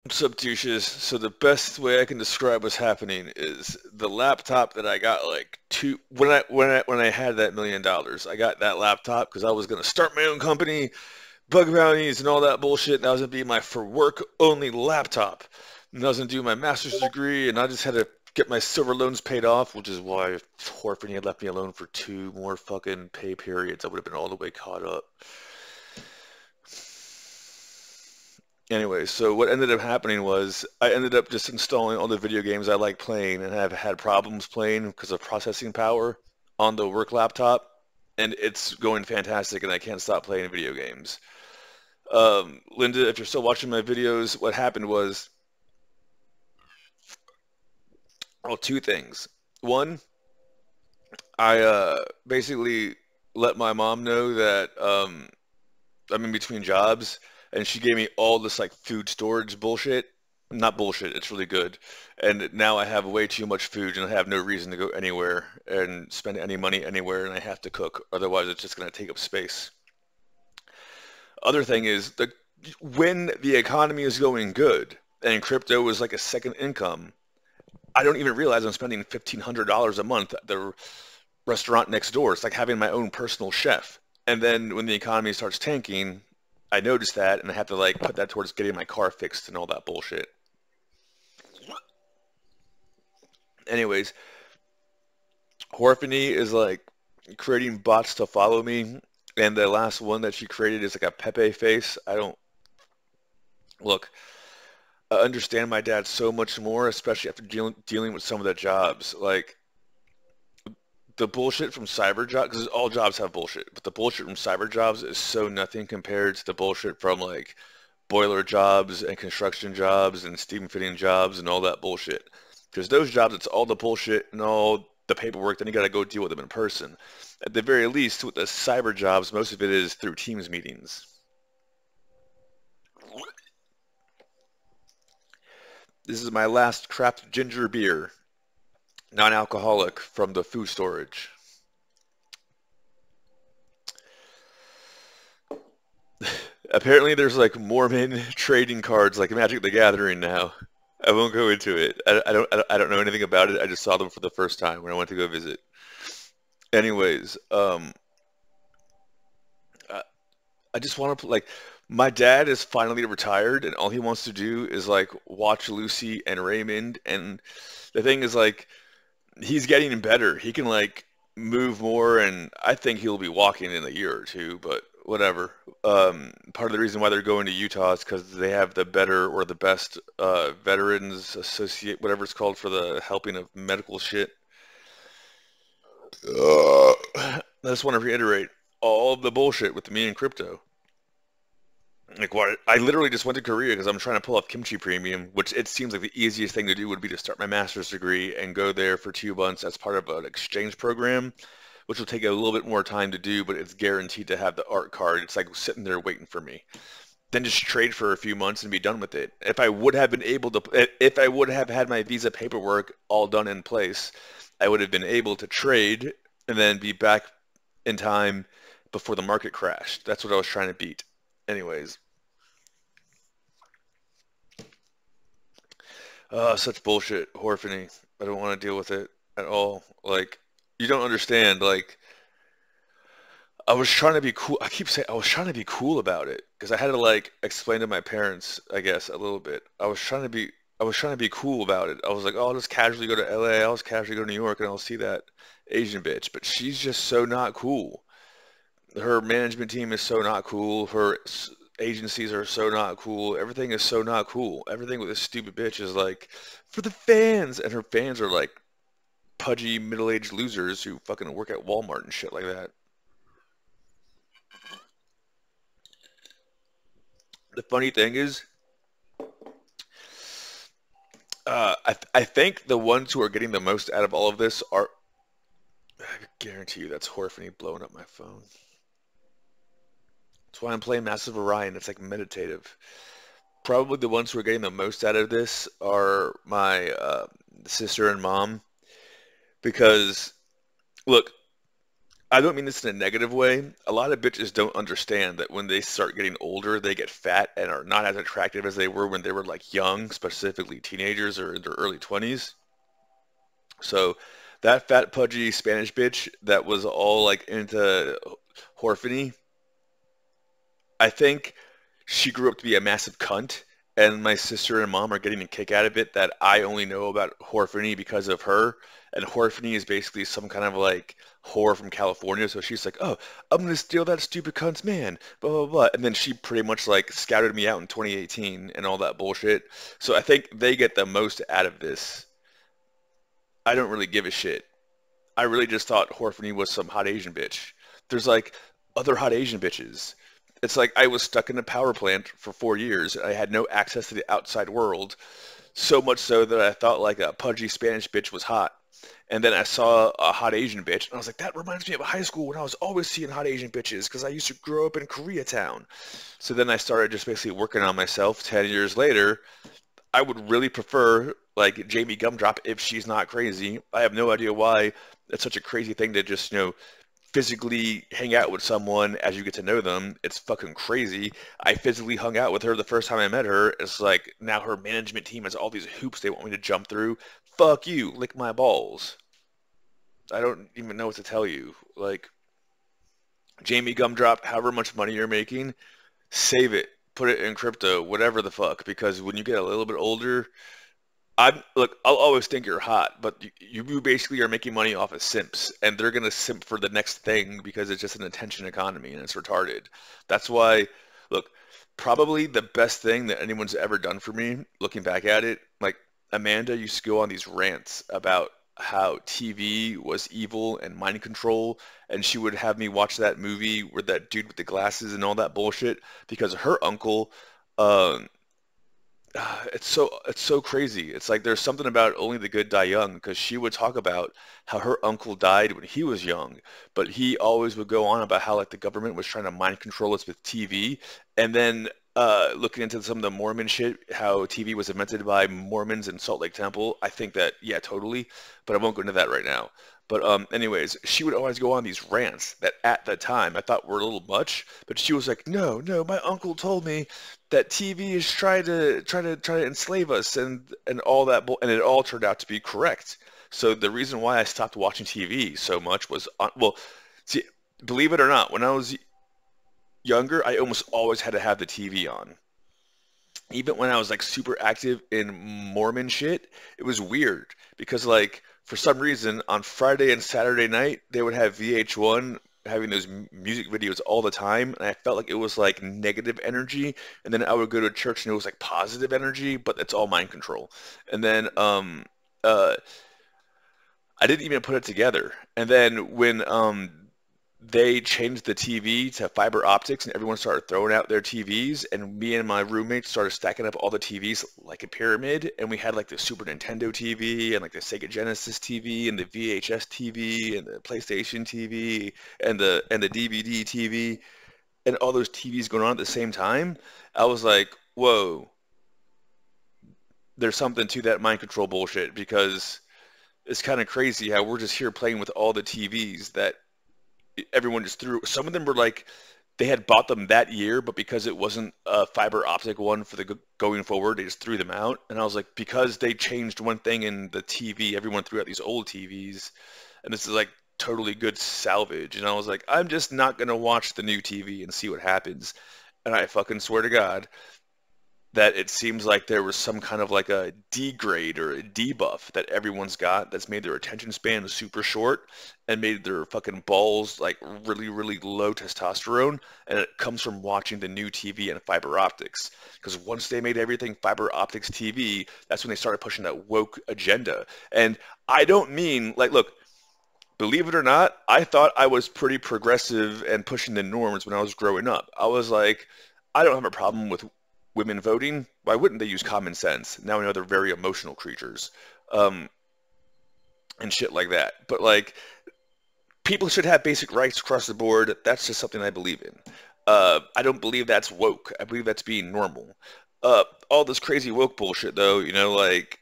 What's up, douches? So the best way I can describe what's happening is the laptop that I got like two when I had that $1 million. I got that laptop because I was gonna start my own company, bug bounties and all that bullshit. And that was gonna be my for work only laptop. And I was gonna do my master's degree, and I just had to get my silver loans paid off, which is why Horford had left me alone for 2 more fucking pay periods. I would have been all the way caught up. Anyway, so what ended up happening was I ended up just installing all the video games I like playing and have had problems playing because of processing power on the work laptop, and it's going fantastic, and I can't stop playing video games. Linda, if you're still watching my videos, what happened was, well, two things. One, I basically let my mom know that I'm in between jobs, and she gave me all this like food storage bullshit. Not bullshit, it's really good. And now I have way too much food, and I have no reason to go anywhere and spend any money anywhere, and I have to cook. Otherwise, it's just going to take up space. Other thing is the when the economy is going good and crypto is like a second income, I don't even realize I'm spending $1,500 a month at the restaurant next door. It's like having my own personal chef. And then when the economy starts tanking, I notice that and I have to like put that towards getting my car fixed and all that bullshit. Anyways, Horphany is like creating bots to follow me, and the last one that she created is like a Pepe face. I don't look. I understand my dad so much more, especially after dealing with some of the jobs. Like the bullshit from cyber jobs, because all jobs have bullshit, but the bullshit from cyber jobs is so nothing compared to the bullshit from like boiler jobs and construction jobs and steam fitting jobs and all that bullshit. Because those jobs, it's all the bullshit and all the paperwork, then you got to go deal with them in person. At the very least, with the cyber jobs, most of it is through Teams meetings. This is my last craft ginger beer, non-alcoholic from the food storage. Apparently, there's like Mormon trading cards like Magic the Gathering now. I won't go into it. I don't know anything about it. I just saw them for the first time when I went to go visit. Anyways, I, I just want to like my dad is finally retired, and all he wants to do is like watch Lucy and Raymond. And the thing is like he's getting better. He can like move more, and I think he'll be walking in a year or two, but whatever. Part of the reason why they're going to Utah is because they have the better or the best Veterans Associate, whatever it's called, for the helping of medical shit. I just want to reiterate all of the bullshit with me and crypto. Like what? I literally just went to Korea because I'm trying to pull off kimchi premium, which it seems like the easiest thing to do would be to start my master's degree and go there for 2 months as part of an exchange program, which will take a little bit more time to do, but it's guaranteed to have the art card. It's like sitting there waiting for me. Then just trade for a few months and be done with it. If I would have had my visa paperwork all done in place, I would have been able to trade and then be back in time before the market crashed. That's what I was trying to beat. Anyways, such bullshit, Horphany. I don't want to deal with it at all. Like, you don't understand. Like, I was trying to be cool. I keep saying I was trying to be cool about it because I had to like explain to my parents, I guess, a little bit. I was trying to be cool about it. I was like, oh, I'll just casually go to LA. I'll just casually go to New York and I'll see that Asian bitch. But she's just so not cool. Her management team is so not cool. Agencies are so not cool. Everything is so not cool. Everything with this stupid bitch is like for the fans, and her fans are like pudgy middle-aged losers who fucking work at Walmart and shit like that. The funny thing is, I think the ones who are getting the most out of all of this are, I guarantee you that's Horfany blowing up my phone. That's why I'm playing Massive Orion. It's like meditative. Probably the ones who are getting the most out of this are my sister and mom because look, I don't mean this in a negative way. A lot of bitches don't understand that when they start getting older, they get fat and are not as attractive as they were when they were like young, specifically teenagers or in their early 20s. So that fat, pudgy Spanish bitch that was all like into Horfany, I think she grew up to be a massive cunt, and my sister and mom are getting a kick out of it that I only know about Horfany because of her. And Horfany is basically some kind of like whore from California, so she's like, "Oh, I'm gonna steal that stupid cunt's man," blah blah blah. And then she pretty much like scouted me out in 2018 and all that bullshit. So I think they get the most out of this. I don't really give a shit. I really just thought Horfany was some hot Asian bitch. There's like other hot Asian bitches. It's like I was stuck in a power plant for 4 years. I had no access to the outside world, so much so that I thought like a pudgy Spanish bitch was hot. And then I saw a hot Asian bitch, and I was like, that reminds me of high school when I was always seeing hot Asian bitches because I used to grow up in Koreatown. So then I started just basically working on myself. 10 years later, I would really prefer like Jamie Gumdrop if she's not crazy. I have no idea why it's such a crazy thing to just, physically hang out with someone as you get to know them. It's fucking crazy. I physically hung out with her the first time I met her. It's like now her management team has all these hoops they want me to jump through. Fuck you, lick my balls. I don't even know what to tell you. Like, Jamie Gumdrop, however much money you're making, save it, put it in crypto, whatever the fuck. Because when you get a little bit older, I'll always think you're hot, but you basically are making money off of simps, and they're gonna simp for the next thing because it's just an attention economy and it's retarded. That's why, look, probably the best thing that anyone's ever done for me, looking back at it, like Amanda used to go on these rants about how TV was evil and mind control, and she would have me watch that movie where that dude with the glasses and all that bullshit because her uncle. Um, it's so crazy. It's like there's something about Only the Good Die Young because she would talk about how her uncle died when he was young, but he always would go on about how like the government was trying to mind control us with TV, and then looking into some of the Mormon shit, how TV was invented by Mormons in Salt Lake Temple. I think that yeah, totally, but I won't go into that right now. But anyways, she would always go on these rants that at the time I thought were a little much, but she was like, "No, no, my uncle told me that TV is trying to enslave us and all that and it all turned out to be correct. So the reason why I stopped watching TV so much was well, see, believe it or not, when I was younger, I almost always had to have the TV on. Even when I was like super active in Mormon shit, it was weird because like for some reason on Friday and Saturday night they would have VH1 having those music videos all the time, and I felt like it was like negative energy, and then I would go to church and it was like positive energy, but it's all mind control. And then uh I didn't even put it together. And then when they changed the TV to fiber optics and everyone started throwing out their TVs and me and my roommate started stacking up all the TVs like a pyramid and we had like the Super Nintendo TV and like the Sega Genesis TV and the VHS TV and the PlayStation TV and the DVD TV and all those TVs going on at the same time. I was like, whoa, there's something to that mind control bullshit because it's kind of crazy how we're just here playing with all the TVs that everyone just threw. Some of them were like they had bought them that year, but because it wasn't a fiber optic one for the going forward, they just threw them out. And I was like, because they changed one thing in the TV, everyone threw out these old TVs, and this is like totally good salvage. And I was like, I'm just not gonna watch the new TV and see what happens. And I fucking swear to God, that it seems like there was some kind of like a degrade or a debuff that everyone's got that's made their attention span super short and made their fucking balls like really, really low testosterone. And it comes from watching the new TV and fiber optics. Because once they made everything fiber optics TV, that's when they started pushing that woke agenda. And I don't mean like, look, believe it or not, I thought I was pretty progressive and pushing the norms when I was growing up. I was like, I don't have a problem with women voting. Why wouldn't they use common sense? Now we know they're very emotional creatures, um, and shit like that. But like, people should have basic rights across the board. That's just something I believe in. I don't believe that's woke. I believe that's being normal. All this crazy woke bullshit, though, like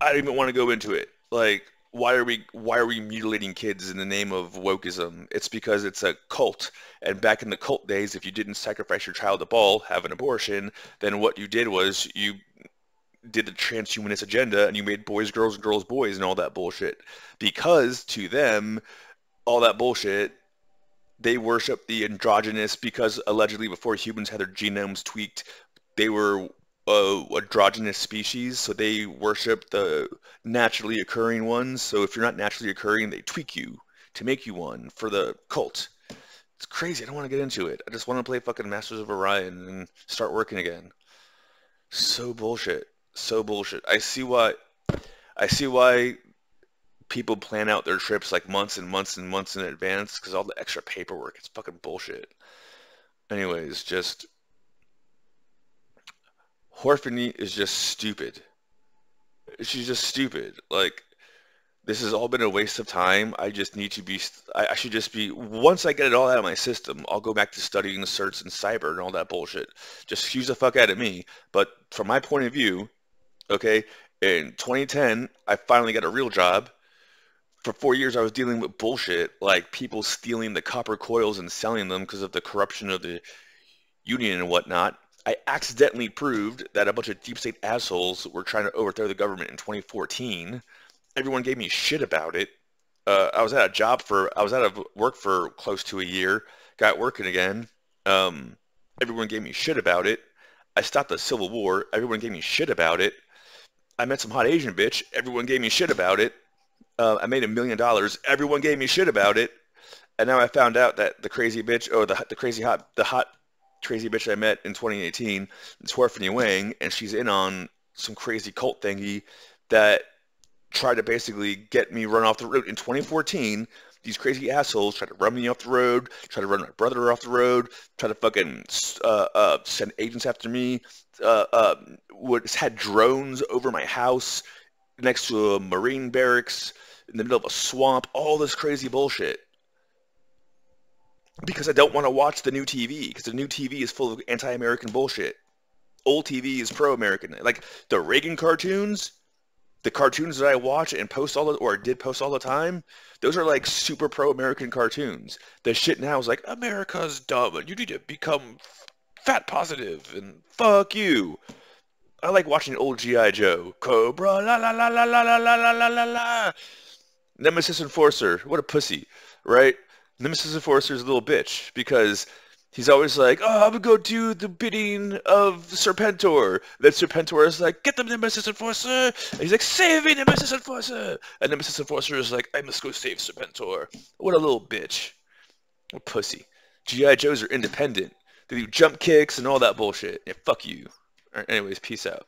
I don't even want to go into it. Like, why are we mutilating kids in the name of wokeism? It's because it's a cult. And back in the cult days, if you didn't sacrifice your child at all, have an abortion, then what you did was you did the transhumanist agenda and you made boys girls and girls boys and all that bullshit. Because to them, all that bullshit, they worship the androgynous because allegedly before humans had their genomes tweaked, they were androgynous species, so they worship the naturally occurring ones. So if you're not naturally occurring, they tweak you to make you one for the cult. It's crazy. I don't want to get into it. I just want to play fucking Masters of Orion and start working again. So bullshit. So bullshit. I see why people plan out their trips like months and months and months in advance because all the extra paperwork. It's fucking bullshit. Anyways, just Horfany is just stupid. She's just stupid. Like, this has all been a waste of time. I just need to be, I should just be, once I get it all out of my system, I'll go back to studying the certs and cyber and all that bullshit. Just excuse the fuck out of me. But from my point of view, okay, in 2010, I finally got a real job. For 4 years, I was dealing with bullshit, like people stealing the copper coils and selling them because of the corruption of the union and whatnot. I accidentally proved that a bunch of deep state assholes were trying to overthrow the government in 2014. Everyone gave me shit about it. I was out of work for close to a year, got working again. Um, Everyone gave me shit about it. I stopped the Civil War. Everyone gave me shit about it. I met some hot Asian bitch. Everyone gave me shit about it. I made $1 million. Everyone gave me shit about it. And now I found out that the crazy bitch, or the hot crazy bitch I met in 2018, is Horfany Wang, and she's in on some crazy cult thingy that tried to basically get me run off the road. In 2014, these crazy assholes tried to run me off the road, tried to run my brother off the road, tried to fucking send agents after me, had drones over my house next to a Marine barracks in the middle of a swamp, all this crazy bullshit. Because I don't want to watch the new TV, because the new TV is full of anti-American bullshit. Old TV is pro-American. Like the Reagan cartoons, the cartoons that I watch and did post all the time, those are like super pro-American cartoons. The shit now is like, America's dumb and you need to become fat positive and fuck you. I like watching old G.I. Joe. Cobra, la la la la la la la la la la la. Nemesis Enforcer, what a pussy, right? Nemesis Enforcer is a little bitch because he's always like, oh, I'm gonna go do the bidding of Serpentor. Then Serpentor is like, get them, Nemesis Enforcer. And he's like, save me, Nemesis Enforcer. And Nemesis Enforcer is like, I must go save Serpentor. What a little bitch. What a pussy. G.I. Joes are independent. They do jump kicks and all that bullshit. Yeah, fuck you. All right, anyways, peace out.